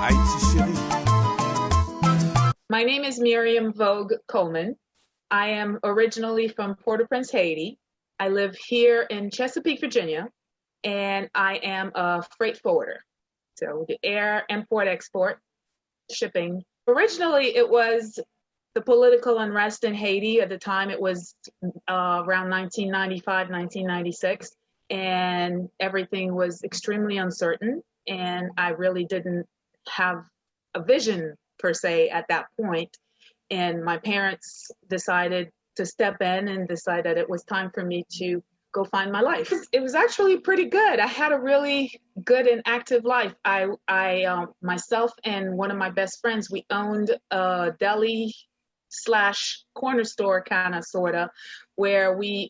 Haiti chérie. My name is Miriam Vogue Coleman. I am originally from Port-au-Prince, Haiti. I live here in Chesapeake, Virginia, and I am a freight forwarder. So the air import export shipping. Originally, it was the political unrest in Haiti. At the time, it was around 1995, 1996, and everything was extremely uncertain. And I really didn't have a vision per se at that point. And my parents decided to step in and decide that it was time for me to go find my life. It was actually pretty good. I had a really good and active life. Myself and one of my best friends, we owned a deli slash corner store kind of sorta, where we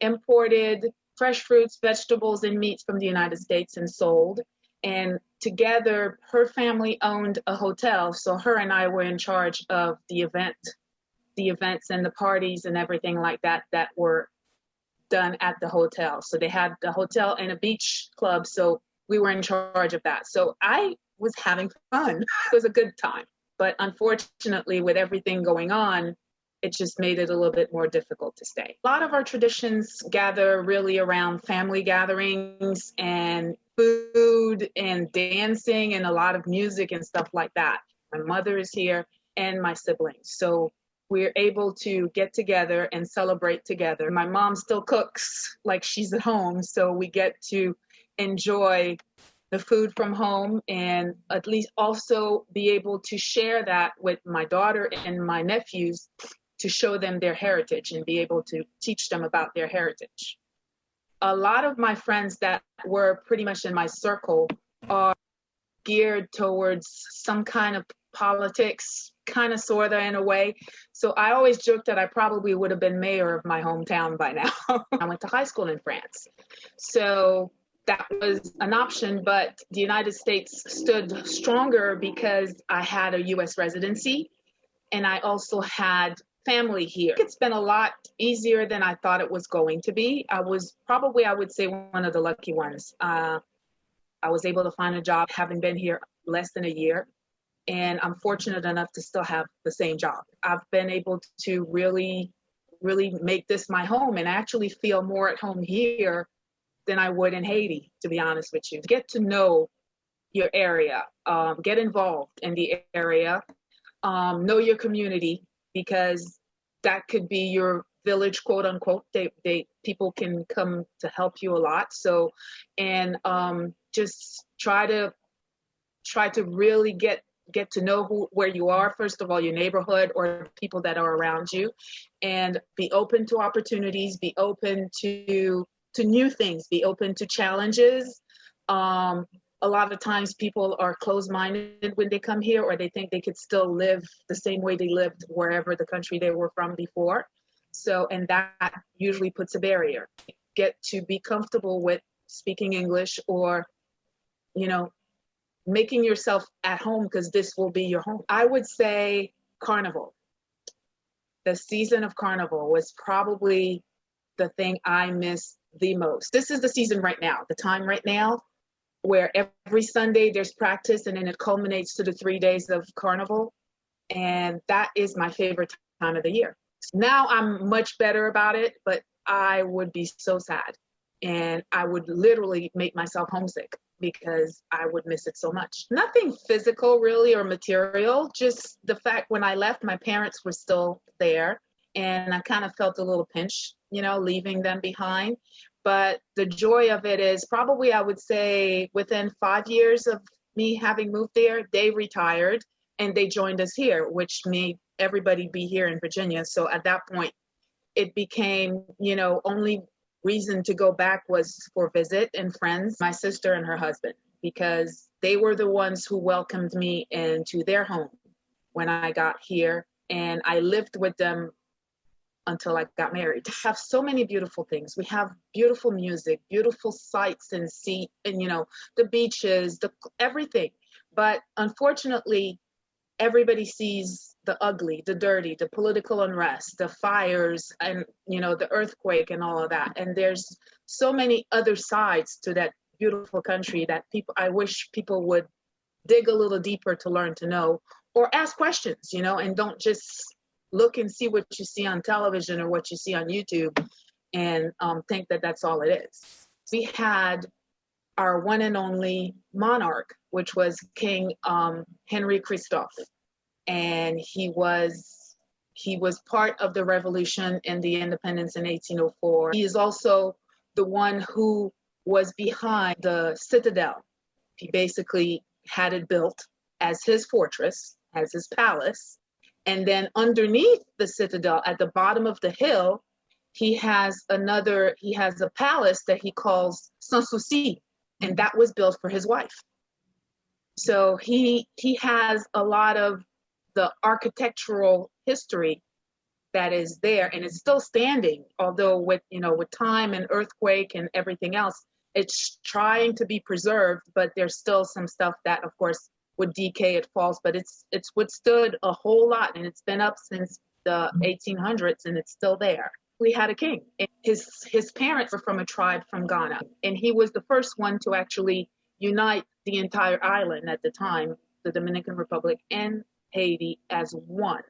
imported fresh fruits, vegetables, and meats from the United States and sold. And together, her family owned a hotel, so her and I were in charge of the events and the parties and everything like that that were done at the hotel. So they had the hotel and a beach club, so we were in charge of that. So I was having fun. It was a good time. But unfortunately, with everything going on, it just made it a little bit more difficult to stay. A lot of our traditions gather really around family gatherings and food and dancing and a lot of music and stuff like that. My mother is here and my siblings. So we're able to get together and celebrate together. My mom still cooks like she's at home, so we get to enjoy the food from home and at least also be able to share that with my daughter and my nephews to show them their heritage and be able to teach them about their heritage. A lot of my friends that were pretty much in my circle are geared towards some kind of politics, kind of sort of in a way. So I always joke that I probably would have been mayor of my hometown by now. I went to high school in France. So that was an option, but the United States stood stronger because I had a US residency and I also had family here. It's been a lot easier than I thought it was going to be. I was probably, I would say, one of the lucky ones. I was able to find a job having been here less than a year, and I'm fortunate enough to still have the same job. I've been able to really make this my home and actually feel more at home here than I would in Haiti, to be honest with you. Get to know your area, get involved in the area, know your community, because that could be your village, quote unquote. People can come to help you a lot. So, and just try to really get to know where you are. First of all, your neighborhood or people that are around you, and be open to opportunities, be open to new things, be open to challenges. A lot of times people are closed-minded when they come here, or they think they could still live the same way they lived wherever the country they were from before. So, and that usually puts a barrier. Get to be comfortable with speaking English, or, making yourself at home, because this will be your home. I would say Carnival. The season of Carnival was probably the thing I miss the most. This is the season right now, the time right now, where every Sunday there's practice and then it culminates to the 3 days of Carnival. And that is my favorite time of the year. Now I'm much better about it, but I would be so sad. And I would literally make myself homesick because I would miss it so much. Nothing physical really or material, just the fact when I left, my parents were still there. And I kind of felt a little pinch, leaving them behind. But the joy of it is probably, I would say, within 5 years of me having moved there, they retired and they joined us here, which made everybody be here in Virginia. So at that point, it became, only reason to go back was for visit and friends, my sister and her husband, because they were the ones who welcomed me into their home when I got here. And I lived with them until I got married. We have so many beautiful things. We have beautiful music, beautiful sights and the beaches, everything. But unfortunately, everybody sees the ugly, the dirty, the political unrest, the fires, and the earthquake and all of that. And there's so many other sides to that beautiful country that I wish people would dig a little deeper to learn to know, or ask questions, and don't just look and see what you see on television or what you see on YouTube and think that that's all it is. We had our one and only monarch, which was King Henry Christophe, and he was part of the revolution and the independence in 1804. He is also the one who was behind the citadel. He basically had it built as his fortress, as his palace. And then underneath the citadel, at the bottom of the hill, he has a palace that he calls Sans Souci, and that was built for his wife. So he has a lot of the architectural history that is there, and it's still standing, although with time and earthquake and everything else, it's trying to be preserved, but there's still some stuff that, of course, would decay, it falls, but it's withstood a whole lot, and it's been up since the 1800s, and it's still there. We had a king. His parents were from a tribe from Ghana, and he was the first one to actually unite the entire island at the time, the Dominican Republic and Haiti, as one.